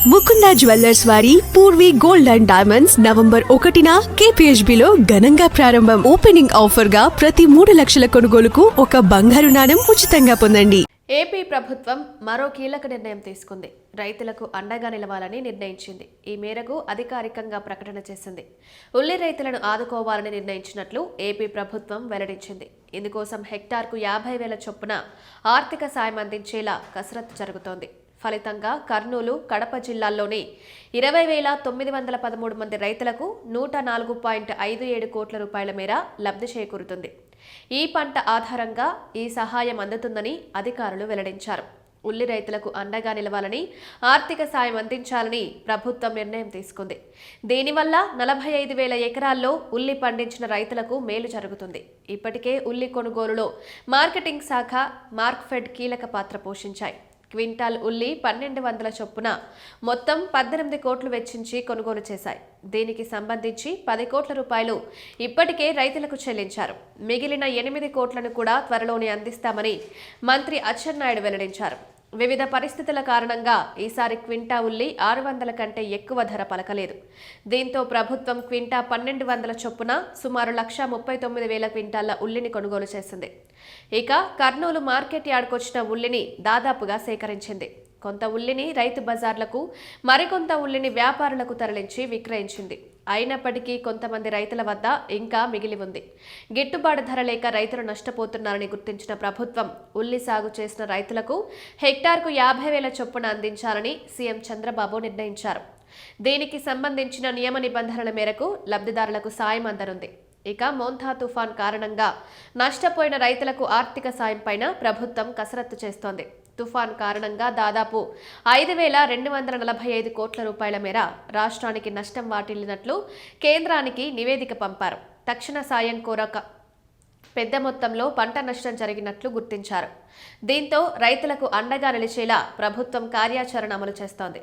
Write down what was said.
Mukunda jewellers వారి Purvi gold and diamonds November 1న KPHBలో ఘనంగా ప్రారంభం. ఓపెనింగ్ ఆఫర్ గా ప్రతి 3 లక్షల కొనుగోలుకు ఒక బంగారు నాణెం ఉచితంగా పొందండి. ఏపీ ప్రభుత్వం మరో కీలక నిర్ణయం తీసుకుంది. రైతులకు అండగా నిలవాలని నిర్ణయించింది. ఈ మేరకు అధికారికంగా ప్రకటన చేసింది. ఉల్లి రైతులను ఆదుకోవాలని నిర్ణయించినట్లు ఏపీ ప్రభుత్వం వెల్లడించింది. ఇందుకోసం హెక్టార్కు 50,000 చొప్పున ఆర్థిక సాయం అందించేలా కసరత్తు జరుగుతోంది. ఫలితంగా కర్నూలు, కడప జిల్లాల్లోని 20,913 మంది రైతులకు 104.57 కోట్ల రూపాయల మేర లబ్ధి చేకూరుతుంది. ఈ పంట ఆధారంగా ఈ సహాయం అందుతుందని అధికారులు వెల్లడించారు. ఉల్లి రైతులకు అండగా నిలవాలని, ఆర్థిక సాయం అందించాలని ప్రభుత్వం నిర్ణయం తీసుకుంది. దీనివల్ల 45,000 ఎకరాల్లో ఉల్లి పండించిన రైతులకు మేలు జరుగుతుంది. ఇప్పటికే ఉల్లి కొనుగోలులో మార్కెటింగ్ శాఖ, మార్క్ఫెడ్ కీలక పాత్ర పోషించాయి. క్వింటాల్ ఉల్లి 1,200 చొప్పున మొత్తం 18 కోట్లు వెచ్చించి కొనుగోలు చేశాయి. దీనికి సంబంధించి 10 కోట్ల రూపాయలు ఇప్పటికే రైతులకు చెల్లించారు. మిగిలిన 8 కోట్లను కూడా త్వరలోనే అందిస్తామని మంత్రి అచ్చెన్నాయుడు వెల్లడించారు. వివిధ పరిస్థితుల కారణంగా ఈసారి క్వింటా ఉల్లి 600 కంటే ఎక్కువ ధర పలకలేదు. దీంతో ప్రభుత్వం క్వింటా 1,200 చొప్పున సుమారు 1,39,000 క్వింటాళ్ల ఉల్లిని కొనుగోలు చేసింది. ఇక కర్నూలు మార్కెట్ యార్డ్కొచ్చిన ఉల్లిని దాదాపుగా సేకరించింది. కొంత ఉల్లిని రైతు బజార్లకు, మరికొంత ఉల్లిని వ్యాపారులకు తరలించి విక్రయించింది. అయినప్పటికీ కొంతమంది రైతుల వద్ద ఇంకా మిగిలి ఉంది. గిట్టుబాటు ధర లేక రైతులు నష్టపోతున్నారని గుర్తించిన ప్రభుత్వం ఉల్లి సాగు చేసిన రైతులకు హెక్టార్కు 50,000 చొప్పున అందించాలని సీఎం చంద్రబాబు నిర్ణయించారు. దీనికి సంబంధించిన నియమ నిబంధనల మేరకు లబ్ధిదారులకు సాయం అందనుంది. ఇక మోంతా తుఫాన్ కారణంగా నష్టపోయిన రైతులకు ఆర్థిక సాయం పైన ప్రభుత్వం కసరత్తు చేస్తోంది. తుఫాన్ కారణంగా దాదాపు 5,245 కోట్ల రూపాయల మేర రాష్ట్రానికి నష్టం వాటిల్లినట్లు కేంద్రానికి నివేదిక పంపారు. తక్షణ సాయం కోరక పెద్ద మొత్తంలో పంట నష్టం జరిగినట్లు గుర్తించారు. దీంతో రైతులకు అండగా నిలిచేలా ప్రభుత్వం కార్యాచరణ అమలు చేస్తోంది.